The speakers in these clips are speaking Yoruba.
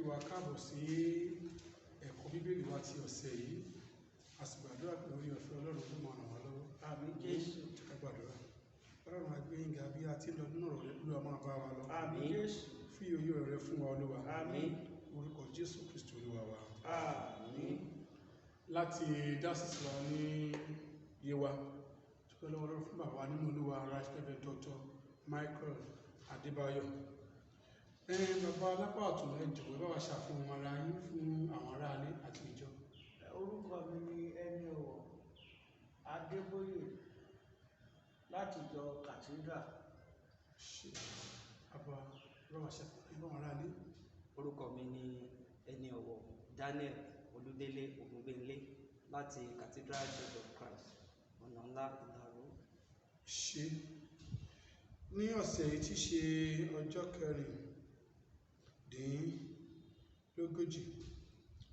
wa káàbọ̀ sí ẹ̀kọ́ bíbélì wa ti ọ̀sẹ̀ yìí. A sì gbàdúrà pé orí ọ̀fẹ́ Ọlọ́run ló máa ràn wá lọ́wọ́. Àmín Jésù. Ká gbàdúrà. Ọlọ́run á gbé yín ga bí a ti ń lọ nínú ọ̀rọ̀ rẹ, Olúwa máa bá wa lọ. Àmín Jésù. Fi òye rẹ fún wa, Olúwa. Àmín. Orúkọ Jésù Kristi Olúwa wa. Àmín. Láti Diocesan wa ní Yewa, dúpẹ́ lọ́wọ́ Ọlọ́run fún bàbá nínú Olúwa Revd Dr. Michael Adeboye. Bàbá alápá ọ̀tún ẹ jọ̀wọ́ bá wa ṣàfihàn ara yín fún àwọn aráalé àti ìjọ. Orúkọ mi ni ẹni ọ̀wọ̀ Adeboye láti ìjọ Cathedral. Ṣé bàbá bá wa ṣàfihàn fún àwọn aráalé? Orúkọ mi ni ẹni ọ̀wọ̀ Daniel Oludele Ogungbenle láti Cathedral Church of Christ, Ona-Nla, Ilaro. Ṣé ní ọ̀sẹ̀ yìí tí ṣe ọjọ́ kẹrìndínlógójì,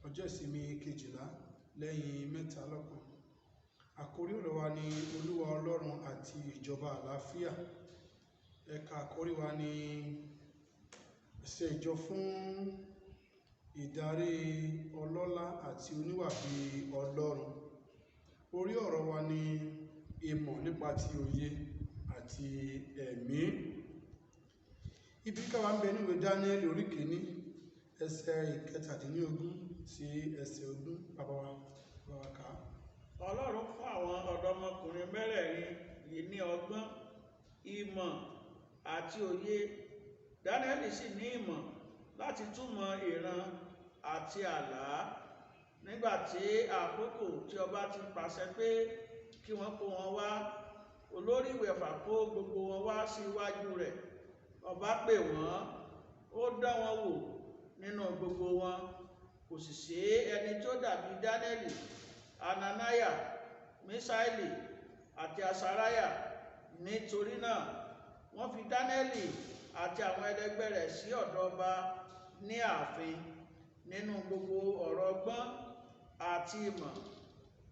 ọjọ́ ìsinmi kejìlá lẹ́yìn mẹ́ta lọ́kan, àkórí ọ̀rọ̀ wa ni Olúwa Ọlọ́run àti ìjọba àlàáfíà. Ẹ̀ka àkórí wa ni ẹsẹ̀ ìjọ fún ìdarí ọlọ́lá àti oníwà bí Ọlọ́run. Orí ọ̀rọ̀ wa ni ìmọ̀ nípa ti òye àti ẹ̀mí. Ibi káwa ń bẹ níwèé Dáníẹ́lì orí kìíní ẹsẹ̀ ìkẹtàdínlógún sí ẹsẹ̀ ogún. Bàbá wa kà á. Ọlọ́run fún àwọn ọ̀dọ́mọkùnrin mẹ́rẹ̀ẹ̀rin yìí ní ọgbọ́n, ìmọ̀ àti òye. Dáníẹ́lì sì ní ìmọ̀ láti túmọ̀ ìran àti àlá. Nígbà tí àkókò tí ọba ti pàṣẹ pé kí wọ́n kó wọn wá, olórí ìwẹ̀fà kó gbogbo wọn wá sí iwájú rẹ̀. Ọba pè wọ́n, ó dán wọn wò nínú gbogbo wọn, kò sì sí ẹni tó dàbí Dáníẹ́lì, Ananiya, Mísáìlì àti Asariah. Nítorí náà wọ́n fi Dáníẹ́lì àti àwọn ẹlẹgbẹ́ rẹ̀ sí ọ̀dọ̀ ọba ní ààfin. Nínú gbogbo ọ̀rọ̀ ọgbọ́n àti ìmọ̀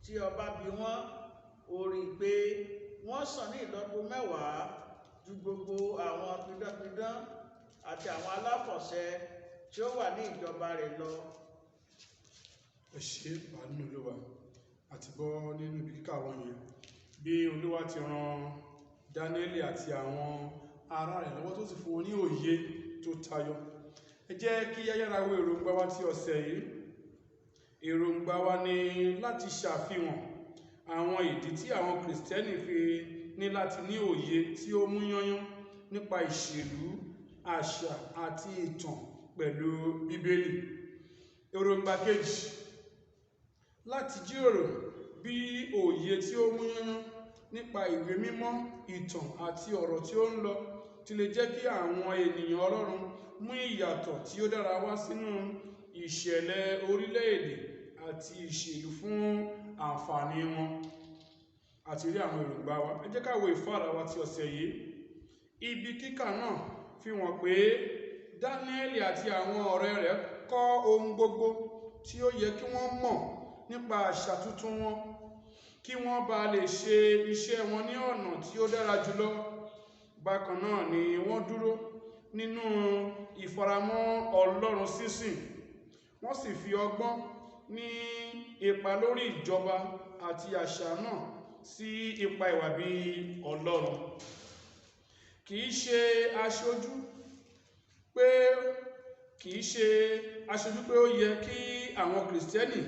tí ọba bi wọ́n, ó rí i pé wọ́n sàn ní ìlọ́po mẹ́wàá ju gbogbo àwọn pidánpidán àti àwọn aláfọ̀ṣẹ tí ó wà ní ìjọba rẹ̀ lọ. Ẹ ṣé àánú Olúwa àti gbọ́ nínú ibi kíkà wọn yẹn bí Olúwa ti ran Dáníẹ́lì àti àwọn ará rẹ̀ lọ́wọ́ tó sì fún wọn ní òye tó tayọ. Ẹ jẹ́ kí yáyára wo èròǹgbà wa ti ọ̀sẹ̀ yìí. Èròǹgbà wa ni láti ṣàfihàn àwọn ìdí tí àwọn Kìrìsìtẹ́nì fi ní láti ní òye tí ó mú yányán nípa ìṣèlú, àṣà àti ìtàn pẹ̀lú Bíbélì. Èròǹgbà kejì, láti jíròrò bí òye tí ó mú yányán nípa ìwé mímọ́, ìtàn àti ọ̀rọ̀ tí ó ń lọ ti lè jẹ́ kí àwọn ènìyàn Ọlọ́run mú ìyàtọ̀ tí ó dára wá sínú ìṣẹ̀lẹ̀ orílẹ̀-èdè àti ìṣèlú fún àǹfààní wọn. Àti rí àwọn èròǹgbà wa. Ẹ jẹ́ ká wo ìfáàrà wa ti ọ̀sẹ̀ yìí. Ibi kíkà náà fi hàn pé Dáníẹ́lì àti àwọn ọ̀rẹ́ rẹ̀ kọ́ ohun gbogbo tí ó yẹ kí wọ́n mọ̀ nípa àṣà tuntun wọn, kí wọ́n bá lè ṣe iṣẹ́ wọn ní ọ̀nà tí ó dára jùlọ. Bákan náà ni wọ́n dúró nínú ìfaramọ́ Ọlọ́run sísìn. Wọ́n sì fi ọgbọ́n ní ipa lórí ìjọba àti àṣà náà sí ipa ìwà bí Ọlọ́run. Kìí ṣe aṣojú pé ó yẹ kí àwọn Kìrìsìtẹ́nì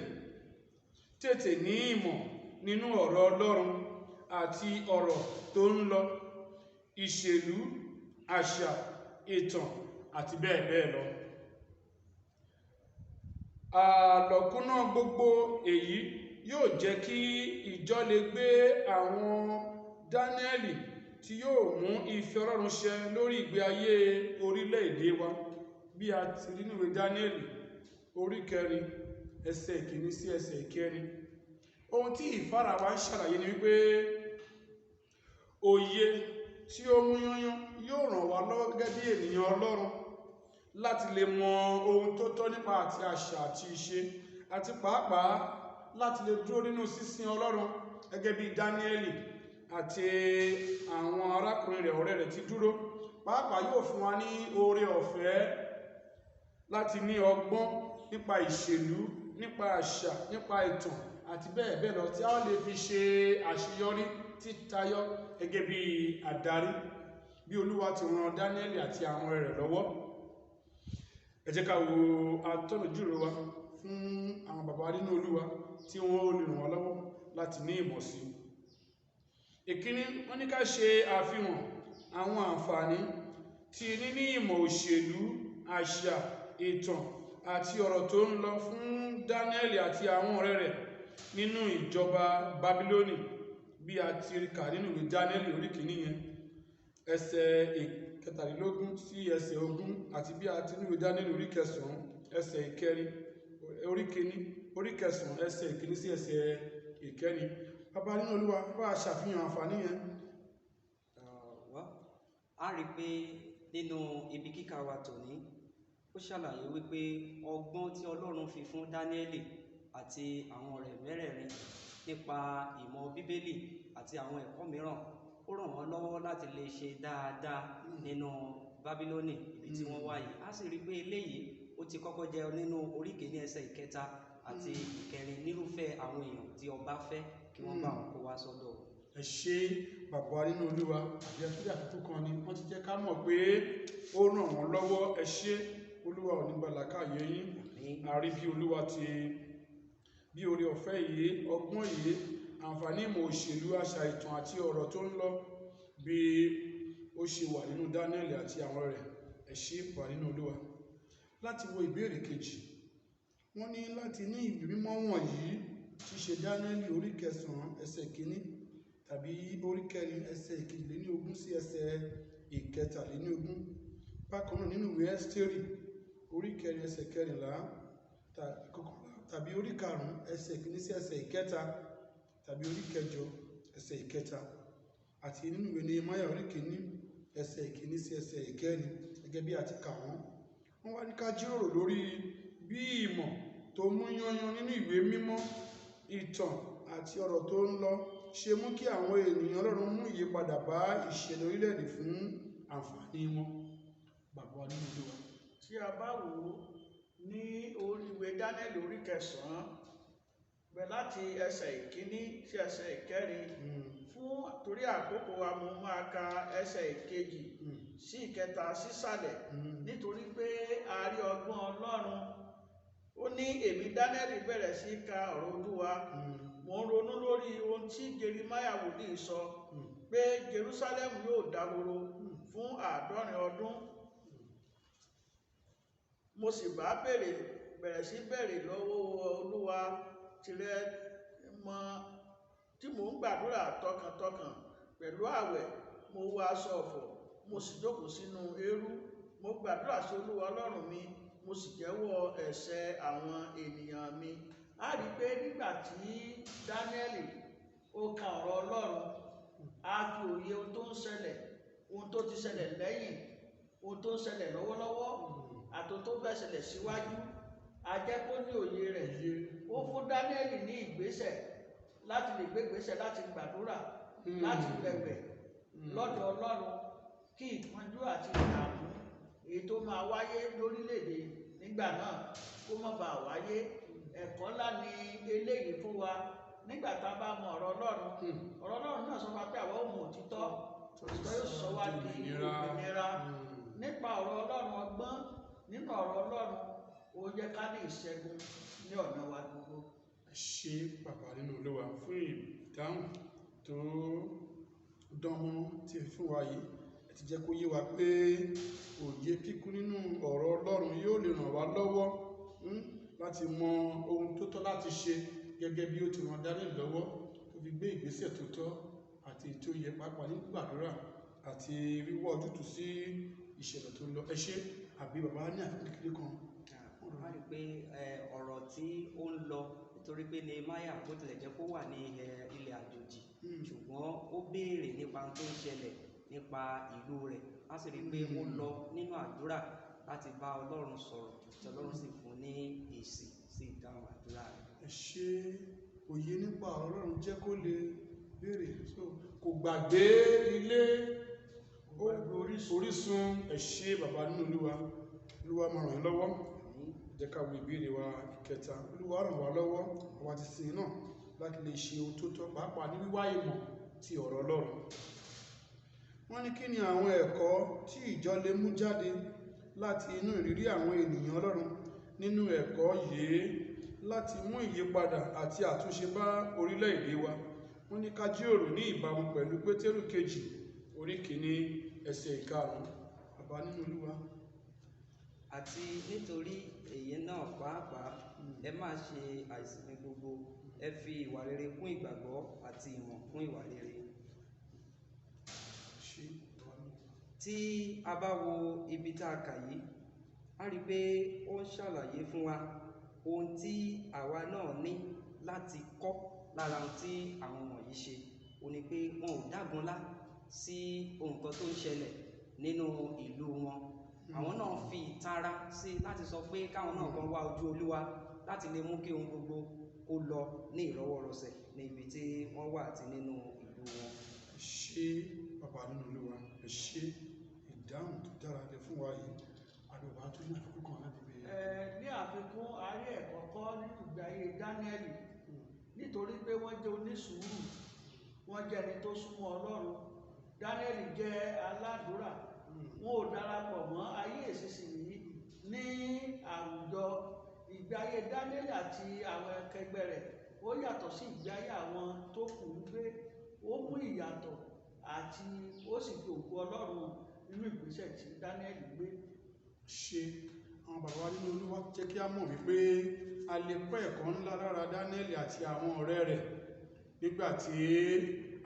tètè ní ìmọ̀ nínú ọ̀rọ̀ Ọlọ́run àti ọ̀rọ̀ tó ń lọ, ìṣèlú, àṣà, ìtàn àti bẹ́ẹ̀ bẹ́ẹ̀ lọ. Àlọ́kúnná gbogbo èyí yóò jẹ́ kí ìjọ lè gbé àwọn Dáníẹ́lì tí yóò mú ìfẹ́ Ọlọ́run ṣẹ lórí ìgbé ayé orílẹ̀-èdè wa bí a ti rí nínú ìwé Dáníẹ́lì orí kẹrin ẹsẹ̀ ìkíní sí ẹsẹ̀ ìkẹrin. Ohun tí ìfáàrà wa ń ṣàlàyé ni wípé òye tí ó mú yányán yóò ràn wá lọ́wọ́ gẹ́gẹ́ bí ènìyàn Ọlọ́run láti lè mọ ohun tó tọ́ nípa àti àṣà àti ìṣe, àti pàápàá láti lè dúró nínú sísìn Ọlọ́run gẹ́gẹ́ bí Dáníẹ́lì àti àwọn arákùnrin rẹ̀ ọ̀rẹ́ rẹ̀ ti dúró. Pàápàá yóò fún wa ní oore ọ̀fẹ́ láti ní ọgbọ́n nípa ìṣèlú, nípa àṣà, nípa ìtàn àti bẹ́ẹ̀ bẹ́ẹ̀ lọ tí a ó lè fi ṣe àṣeyọrí títayọ gẹ́gẹ́ bí adarí bí Olúwa ti ran Dáníẹ́lì àti àwọn ọ̀rẹ́ rẹ̀ lọ́wọ́. Ẹ jẹ́ ká wo atọ́nàjúre wa fún àwọn bàbá nínú Olúwa tí wọ́n ó lè ràn wá lọ́wọ́ láti ní ìmọ̀ sí. Ìkíní, wọ́n ní ká ṣe àfihàn àwọn àǹfààní tí níní ìmọ̀ òṣèlú, àṣà, ìtàn àti ọ̀rọ̀ tó ń lọ fún Dáníẹ́lì àti àwọn ọ̀rẹ́ rẹ̀ nínú ìjọba Bábílónì bí a ti kà nínú ìwé Dáníẹ́lì orí kìíní yẹn ẹsẹ̀ 17 sí ẹsẹ̀ 20 àti bí a ti nínú ìwé Dáníẹ́lì orí 9 ẹsẹ̀ 9 orí 9 ẹsẹ̀ 1 sí ẹsẹ̀ 9. Bàbá nínú Olúwa bá a ṣàfihàn àǹfààní yẹn. A rí pé nínú ibi kíkà wa tòní ó ṣàlàyé wípé ọgbọ́n tí Ọlọ́run fi fún Dáníẹ́lì àti àwọn ọ̀rẹ́ mẹ́rẹ̀ẹ̀rin nípa ìmọ̀ Bíbélì àti àwọn ẹ̀kọ́ mìíràn ó ràn wọ́n lọ́wọ́ láti lè ṣe dáadáa nínú Bábílónì ibi tí wọ́n wà yìí. A sì rí pé eléyìí ó ti kọ́kọ́ jẹ́ nínú orí kìíní ẹsẹ̀ 3 àti 4 nírúfẹ́ àwọn èèyàn tí ọba fẹ́ kí wọ́n bá wọn kó wá sọ́dọ̀. Ẹ ṣé bàbá nínú Olúwa àbí àtúndì àtúntò kan ni wọ́n ti jẹ́ ká mọ̀ pé ó ràn wọ́n lọ́wọ́. Ẹ ṣé Olúwa ò ní gbàlàkàyé yín. A rí bí Olúwa ti bí oore ọ̀fẹ́ yìí, ọgbọ́n yìí, àǹfààní ìmọ̀ òṣèlú, àṣà, ìtàn àti ọ̀rọ̀ tó ń lọ bí ó ṣe wà nínú Dáníẹ́lì àti àwọn rẹ̀. Ẹ ṣé bàbá nínú Olúwa. Láti wo ìbéèrè kejì, wọ́n ní láti ní ìwé mímọ́ wọ̀nyí tí ṣe Dáníẹ́lì orí 9 ẹsẹ̀ 1 tàbí orí 4 ẹsẹ̀ 22 sí ẹsẹ̀ 23. Bákan náà nínú ìwé Ẹ́sítérì orí 4 ẹsẹ̀ 14 tàbí orí 5 ẹsẹ̀ 1 sí ẹsẹ̀ 3 tàbí orí 8 ẹsẹ̀ 3 àti nínú ìwé Nehemiah orí 1 ẹsẹ̀ 1 sí ẹsẹ̀ 4 gẹ́gẹ́ bí a ti kà wọ́n. Wọ́n wá ní ká jíròrò lórí bí ìmọ̀ tó mú yanyan nínú ìwé mímọ́, ìtàn àti ọ̀rọ̀ tó ń lọ ṣe mú kí àwọn ènìyàn Ọlọ́run mú ìyípadà bá ìṣẹ̀lẹ̀ orílẹ̀-èdè fún àǹfààní wọn. Bàbá nínú Olúwa. Tí a bá wò ó ní orí ìwé Dáníẹ́lì orí 9 bẹ̀ láti ẹsẹ̀ 1 sí ẹsẹ̀ 4 fún torí àkókò wa mo máa ka ẹsẹ̀ 2 sí 3 sísàlẹ̀ nítorí pé a rí ọgbọ́n Ọlọ́run. Ó ní èmi Dáníẹ́lì bẹ̀rẹ̀ sí ka ọ̀rọ̀ Olúwa. Mo ń ronú lórí ohun tí Jeremáyà wòlíì sọ pé Jerusalem yóò dahoro fún 70 ọdún. Mo sì bá bẹ̀rẹ̀ sí béèrè lọ́wọ́ Olúwa tirẹ̀ mọ́ tí mò ń gbàdúrà tọkàntọkàn pẹ̀lú àwẹ̀. Mo wọ aṣọ ọ̀fọ̀, mo sì jókòó sínú eérú. Mo gbàdúrà sí Olúwa Ọlọ́run mi, mo sì jẹ́wọ́ ẹ̀ṣẹ̀ àwọn ènìyàn mi. A rí pé nígbà tí Dáníẹ́lì ó ka ọ̀rọ̀ Ọlọ́run, a fi òye ohun tó ń ṣẹlẹ̀, ohun tó ti ṣẹlẹ̀ lẹ́yìn, ohun tó ń ṣẹlẹ̀ lọ́wọ́lọ́wọ́ àti ohun tó fẹ́ ṣẹlẹ̀ síwájú. A jẹ́ kó ní òye rẹ̀. Ó fún Dáníẹ́lì ní ìgbésẹ̀ láti lè gbé ìgbésẹ̀ láti gbàdúrà, láti bẹ̀bẹ̀ lọ́dọ̀ Ọlọ́run kí ìpọ́njú àti ìdààmú èyí tó máa wáyé lórílẹ̀-èdè nígbà náà kó má bàa wáyé. Ẹ̀kọ́ ńlá ni eléyìí fún wa nígbà tá a bá mọ ọ̀rọ̀ Ọlọ́run. Ọ̀rọ̀ Ọlọ́run náà sọ wá pé àwọn ò mọ òtítọ́, òtítọ́ yóò sọ wá di òmìnira. Nípa ọ̀rọ̀ Ọlọ́run, ọgbọ́n nínú ọ̀rọ̀ Ọlọ́run ó yẹ ká ní ìṣẹ́gun ní ọ̀nà wa gbogbo. Ẹ ṣé bàbá nínú Olúwa fún ìdáhùn tó dánmọ́ tí ẹ fún wa yìí. Ẹ ti jẹ́ kó yé wa pé òye kíkún nínú ọ̀rọ̀ Ọlọ́run yóò lè ràn wá lọ́wọ́ láti mọ ohun tó tọ́ láti ṣe gẹ́gẹ́ bí ó ti ràn Dáníẹ́lì lọ́wọ́ tó fi gbé ìgbésẹ̀ tó tọ́ àti tó yẹ pàápàá ní gbàdúrà àti wíwá ojútùú sí ìṣẹ̀lẹ̀ tó lọ. Ẹ ṣé àbí bàbá ní àfikún kékeré kan. A rí pé ọ̀rọ̀ tí ó ń lọ nítorí pé Nehemiah bó tilẹ̀ jẹ́ kó wà ní ilẹ̀ àjòjì ṣùgbọ́n ó béèrè nípa ohun tó ń ṣẹlẹ̀ nípa ìlú rẹ̀. A sì rí pé ó lọ nínú àdúrà láti bá Ọlọ́run sọ̀rọ̀ tí Ọlọ́run sì fún ní èsì sí ìdáhùn àdúrà rẹ̀. Ẹ ṣé òye nípa Ọlọ́run jẹ́ kó lè béèrè kò gbàgbé ilé orísun. Ẹ ṣé bàbá nínú Olúwa. Olúwa máa ràn yín lọ́wọ́. jẹ́ ká wo ìbéèrè wa ìkẹta. Olúwa ràn wá lọ́wọ́ àwa ti sìn náà láti lè ṣe ohun tó tọ́ pàápàá ní wíwá ìmọ̀ ti ọ̀rọ̀ Ọlọ́run. Wọ́n ní kí ni àwọn ẹ̀kọ́ tí ìjọ lè mú jáde láti inú ìrírí àwọn ènìyàn Ọlọ́run nínú ẹ̀kọ́ yìí láti mú ìyípadà àti àtúnṣe bá orílẹ̀-èdè wa. Wọ́n ní ká jíròrò ní ìbámu pẹ̀lú Pétérù kejì orí kìíní ẹsẹ̀ ìkarùn-ún. Bàbá nínú Olúwa. Àti nítorí èyí náà pàápàá ẹ má ṣe àìsìnmi gbogbo, ẹ fi ìwà rere kún ìgbàgbọ́ àti ìmọ̀ kún ìwà rere. Tí a bá wo ibi tá a kà yìí, a rí pé ó ń ṣàlàyé fún wa ohun tí àwa náà ní láti kọ́ lára ohun tí àwọn wọ̀nyí ṣe. Ó ní pé wọn ò dágunlá sí ohun kan tó ń ṣẹlẹ̀ nínú ìlú wọn. Àwọn náà fi ìtara sí láti sọ pé káwọn náà kan wá ojú Olúwa láti lè mú kí ohun gbogbo kó lọ ní ìrọwọ́rọsẹ̀ ní ibi tí wọ́n wà àti nínú ìlú wọn. Ṣé bàbá nínú Olúwa, ẹ ṣe ìdáhùn tó dára lẹ fún wa yìí. Àdùbà tó ní àfikún kan láti bẹ̀rẹ̀. Ní àfikún, a rí ẹ̀kọ́ kọ́ nínú ìgbé ayé Dáníẹ́lì nítorí pé wọ́n jẹ́ onísùúrù, wọ́n jẹ́ ẹni tó súnmọ́ Ọlọ́run. Dáníẹ́lì jẹ́ aládùúrà, wọn ò darapọ̀ mọ́ ayé ìsinsìnyí ní àwùjọ. Ìgbé ayé Dáníẹ́lì àti àwọn akẹgbẹ́ rẹ̀ ó yàtọ̀ sí ìgbé ayé àwọn tó kù ń gbé. Ó mú ìyàtọ̀ àti ó sì fi ògo Ọlọ́run nínú ìgbésẹ̀ tí Dáníẹ́lì gbé. Ṣé àwọn bàbá nínú Olúwa jẹ́ kí a mọ̀ wípé a lè kọ́ ẹ̀kọ́ ńlá lára Dáníẹ́lì àti àwọn ọ̀rẹ́ rẹ̀ nígbà tí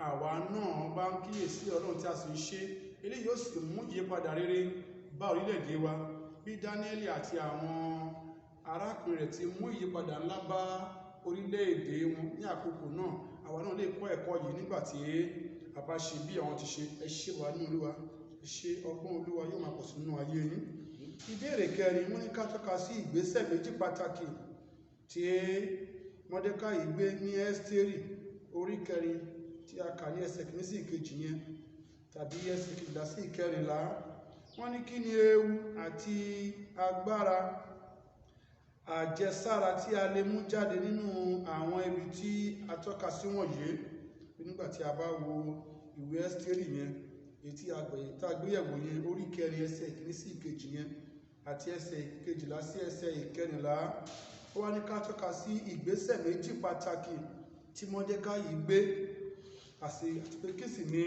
àwa náà bá ń kíyèsí Ọlọ́run tí a sì ń ṣe. Eléyìí yóò sì mú ìyípadà rere bá orílẹ̀-èdè wa bí Dáníẹ́lì àti àwọn arákùnrin rẹ̀ ti mú ìyípadà ńlá bá orílẹ̀-èdè wọn ní àkókò náà. Àwa náà lè kọ́ ẹ̀kọ́ yìí nígbà tí a bá ṣe bí àwọn ti ṣe. Ẹ ṣé wa nínú Olúwa, ẹ ṣé ọgbọ́n Olúwa yóò máa pọ̀ sí nínú ayé yín. Ìbéèrè kẹrin, wọ́n ní ká tọ́ka sí ìgbésẹ̀ méjì pàtàkì tí Mọ́dékáì gbé ní Ẹ́sítérì orí kẹrin tí a kà ní ẹsẹ̀ kìíní sí ìkejì yẹn tàbí ẹsẹ̀ kejìlá sí ìkẹrìnlá. Wọ́n ní kí ni ewu àti agbára àjẹsára tí a lè mú jáde nínú àwọn ibi tí a tọ́ka sí wọ̀nyí nígbà tí a bá wo ìwé Ẹ́sítérì yẹn èyí tí a gbéyẹ̀wò yẹn orí kẹrin ẹsẹ̀ ìkíní sí ìkejì yẹn àti ẹsẹ̀ ìkejìlá sí ẹsẹ̀ ìkẹrìnlá. Ó wá ní ká tọ́ka sí ìgbésẹ̀ méjì pàtàkì tí Mọ́dékáì gbé àti pé kí sì ni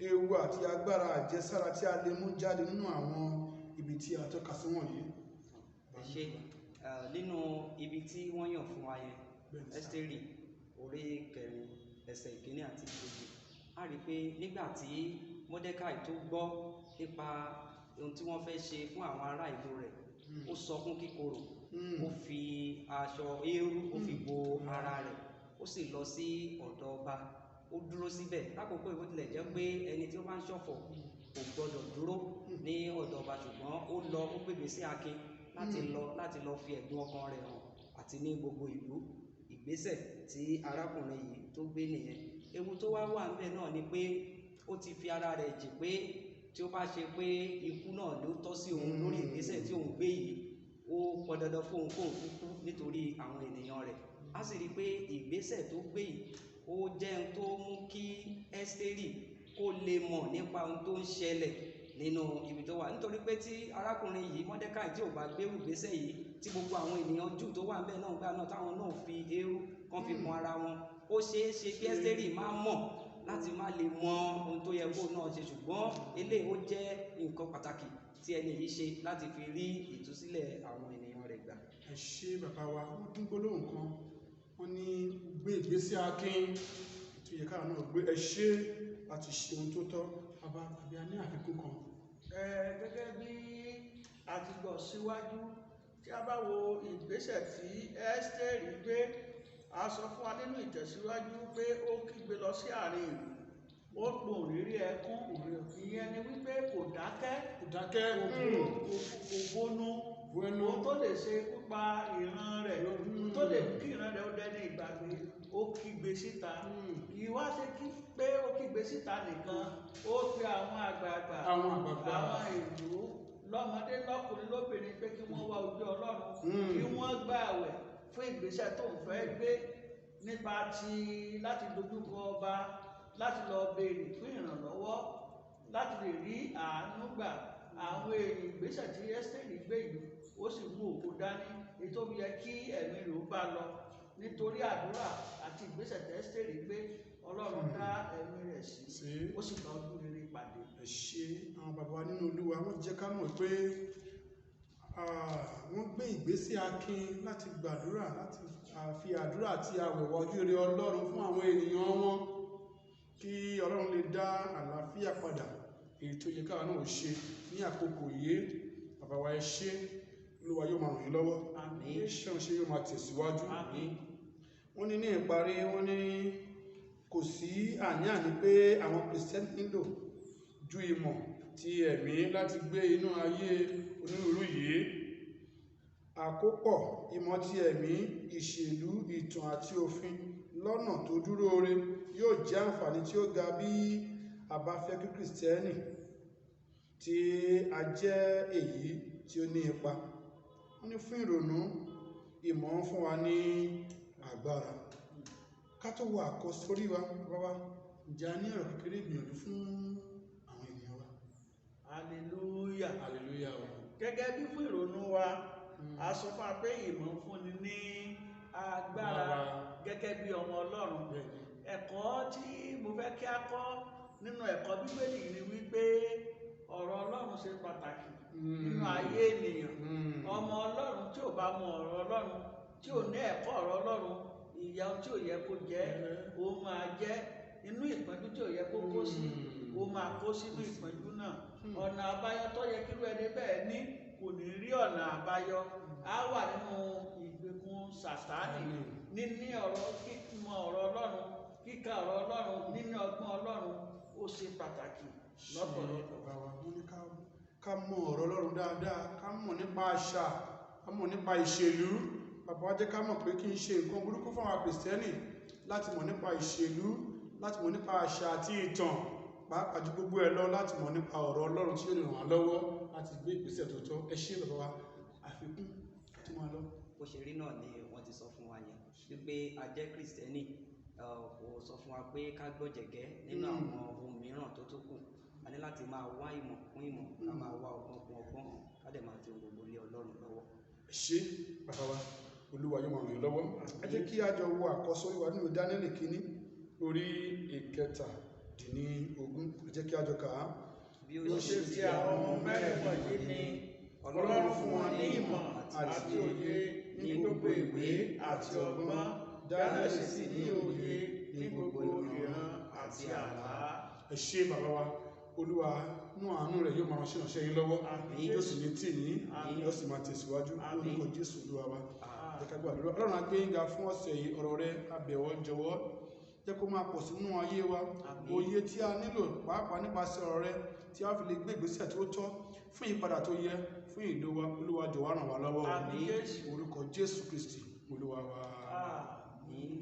ewu àti agbára àjẹsára tí a lè mú jáde nínú àwọn ibi tí a tọ́ka sí wọ̀nyí. Ṣé nínú ibi tí wọ́n yàn fún wa yẹn, Ẹ́sítérì orí kẹrin ẹsẹ̀ ìkíní àti ìkejì, a rí pé nígbà tí Mọ́dékáì tó gbọ́ nípa ohun tí wọ́n fẹ́ ṣe fún àwọn ará ìlú rẹ̀, ó sọkún kíkorò, ó fi aṣọ eérú ó fi bo ara rẹ̀, ó sì lọ sí ọ̀dọ̀ ọba. Ó dúró síbẹ̀ lákòókò ìwé tilẹ̀ jẹ́ pé ẹni tí ó bá ń ṣọ̀fọ̀ kò gbọdọ̀ dúró ní ọ̀dọ̀ ọba, ṣùgbọ́n ó lọ, ó gbègbè sí akin láti lọ fi ẹ̀dùn ọkàn rẹ̀ hàn àti ní gbogbo ìlú. Ìgbésẹ̀ tí arákùnrin yìí tó gbé nìyẹn. Ewu tó wá wà níbẹ̀ náà ni pé ó ti fi ara rẹ̀ jì pé tí ó bá ṣe pé ikú náà ló tọ́ sí òun lórí ìgbésẹ̀ tí òun gbé yìí, ó pọn dandan fún òun kóun kúkú nítorí àwọn ènìyàn rẹ̀. A sì rí i pé ìgbésẹ̀ tó gbé yìí ó jẹ́ ohun tó mú kí Ẹ́sítérì kó lè mọ̀ nípa ohun tó ń ṣẹlẹ̀ nínú ibi tó wà. Nítorí pé tí arákùnrin yìí Mọ́dékáì tí ò bá gbérù ìgbésẹ̀ yìí, tí gbogbo àwọn ènìyàn Júù tó wà níbẹ̀ náà gbà náà táwọn náà fi eérú kan fi mọ ara wọn, ó ṣeé ṣe kí Ẹ́sítérì má mọ̀ láti má lè mọ ohun tó yẹ kó náà ṣe. Ṣùgbọ́n eléyìí ó jẹ́ nǹkan pàtàkì tí ẹni yìí ṣe láti fi rí ìtúsílẹ̀ àwọn ènìyàn rẹ̀ gbà. Ẹ ṣé bàbá wa, wọ́n tún gbólóhùn kan, wọ́n ní gbé ìgbésẹ̀ akin tó yẹ káà náà gbé. Ẹ ṣé láti ṣe ohun tó tọ́. Bàbá àbí a ní àfikún kan. Gẹ́gẹ́ bí a ti gbọ́ síwájú, tí a bá wo ìgbésẹ̀ tí Ẹ́sítérì gbé, a sọ fún wa nínú ìtẹ̀síwájú pé ó kígbe lọ sí àárín ìlú, ó gbòǹrírí ẹkún. Ìyẹn ni wípé kò dákẹ́, kò bónú. Ohun tó lè ṣe pípa ìran rẹ̀, ohun tó lè mú kí ìran rẹ̀ ó dẹni ìgbàgbé, ó kígbe síta. Ìwá ṣe kí pé ó kígbe síta nìkan, ó pe àwọn àgbààgbà, àwọn ìlú lọ́mọdé lọ́kùnrin lóbìnrin pé kí wọ́n wá ojú Ọlọ́run kí wọ́n gbààwẹ̀ fún ìgbésẹ̀ tó ń fẹ́ gbé nípa ti láti dojúkọ ọba láti lọ béèrè fún ìrànlọ́wọ́ láti lè rí àánú gbà. Àwọn ìgbésẹ̀ tí Ẹ́sítérì gbé yìí ó sì mú ògo dání ètò yẹ kí ẹ̀mí rẹ̀ ó bá lọ nítorí àdúrà àti ìgbésẹ̀ tí Ẹ́sítérì gbé Ọlọ́run dá ẹ̀mí rẹ̀ sí ó sì bá ojú rere pàdé. Ẹ ṣé àwọn bàbá wa nínú Olúwa wọ́n jẹ́ ká mọ̀ pé wọ́n gbé ìgbésẹ̀ akin láti gbàdúrà láti fi àdúrà àti àwẹ̀ wá ojú rere Ọlọ́run fún àwọn ènìyàn wọn kí Ọlọ́run lè dá àlàáfíà padà èyí tó yẹ káwa náà ṣe ní àkókò yìí. Bàbá wa ẹ ṣé, Olúwa yóò máa ràn yín lọ́wọ́, iṣẹ́ ìṣe yóò máa tẹ̀síwájú. Wọ́n ní ìparí wọ́n ní kò sí àní-àní pé àwọn Kìrìsìtẹ́nì nílò ju ìmọ̀ ti ẹ̀mí láti gbé inú ayé onírúurú yìí. Àkópọ̀ ìmọ̀ ti ẹ̀mí, ìṣèlú, ìtàn àti òfin lọ́nà tó dúró re yóò jẹ́ àǹfààní tí ó ga bí a bá fẹ́ kí Kìrìsìtẹ́nì tí a jẹ́ èyí tí ó ní ipa. Wọ́n ní fún ìrònú ìmọ̀ ń fún wa ní agbára. Ká tó wo àkọsórí wa bàbá ǹjẹ́ a ní ọ̀rọ̀ kékeré ìgbìyànjú fún àwọn ènìyàn wa. Hallelujah. Hallelujah. Gẹ́gẹ́ bí fún ìrònú wa a sọ fún wa pé ìmọ̀ ń fúnni ní agbára gẹ́gẹ́ bí ọmọ Ọlọ́run. Ẹ̀kọ́ tí mo fẹ́ kí a kọ́ nínú ẹ̀kọ́ Bíbélì ni wípé ọ̀rọ̀ Ọlọ́run ṣe pàtàkì nínú ayé ènìyàn. Ọmọ Ọlọ́run tí ò bá mọ ọ̀rọ̀ Ọlọ́run tí ò ní ẹ̀kọ́ ọ̀rọ̀ Ọlọ́run ìyà tí ò yẹ kó jẹ́ ó máa jẹ́ inú ìpọ́njú tí ò yẹ kó kó sí ó máa kó sínú ìpọ́njú náà. Ọ̀nà àbáyọ tó yẹ kí irú ẹni bẹ́ẹ̀ ní kò ní rí ọ̀nà àbáyọ á wà nínú ìgbèkùn Sátánì. Níní ọ̀rọ̀ kíkọ́ ọ̀rọ̀ Ọlọ́run kíkà ọ̀rọ̀ Ọlọ́run níní ọgbọ́n Ọlọ́run ó ṣe pàtàkì lọ́pọ̀lọpọ̀. Wọ́n ní ká mọ̀ ọ̀rọ̀ Ọlọ́run dáadáa, ká mọ̀ nípa àṣà, ká mọ̀ nípa ìṣèlú. Bàbá wa jẹ́ ká mọ̀ pé kí n ṣe nǹkan burúkú fún àwọn Kìrìsìtẹ́nì láti mọ̀ nípa ìṣèlú, láti mọ̀ nípa àṣà àti ìtàn, pàápàá ju gbogbo ẹ̀ lọ láti mọ̀ nípa ọ̀rọ̀ Ọlọ́run tí ó lè ràn wá lọ́wọ́ láti gbé ìgbésẹ̀ tó tọ́. Ẹ ṣé bàbá wa, àfikún tó máa lọ. Bó ṣe rí náà ni wọ́n ti sọ fún wa yẹn wípé a jẹ́ Kìrìsìtẹ́nì kò sọ fún wa pé ká gbọ́jẹ̀gẹ́ nínú àwọn ohun mìíràn tó tó kù. A ní láti máa wá ìmọ̀ kún ìmọ̀, ká máa wá ọgbọ́n kún ọgbọ́n, ká dẹ̀ máa fi gbogbo lé Ọlọ́run lọ́wọ́. Ẹ ṣé bàbá wa, Olúwa yóò máa ràn yín lọ́wọ́. Ẹ jẹ́ kí a jọ wo àkọsórí wa nínú Dáníẹ́lì kínní orí ìkẹtàdínlógún. Ẹ jẹ́ kí a jọ kà á. Bí ó ṣe ti àwọn ọmọ mẹ́rẹ̀ẹ̀fà yìí ni Ọlọ́run fún wọn ní ìmọ̀ àti òye ní gbogbo ìwé àti ọgbọ́n. Dáníẹ́lì sì ní òye ní gbogbo ìran àti àlá. Ẹ ṣé bàbá wa, Olúwa nú àánú rẹ̀ yóò máa ránṣẹ́ yín lọ́wọ́, yóò sì ní tì yín, yóò sì máa tẹ̀síwájú lórúkọ Jésù Olúwa wa. Jẹ́ ká gbàdúrà. Ọlọ́run á gbé yín ga fún ọ̀sẹ̀ yìí, ọ̀rọ̀ rẹ̀ á bẹ̀ wọ́ jọ̀wọ́ jẹ́ kó máa pọ̀ sínú ayé wa. Òye tí a nílò pàápàá nípasẹ̀ ọ̀rọ̀ rẹ̀ tí a fi lè gbé ìgbésẹ̀ tó tọ́ fún ìpadà tó yẹ fún ìlú wa. Olúwa jọ̀wọ́ ràn wá lọ́wọ́. Orúkọ Jésù Kristi Olúwa wa. Àmín.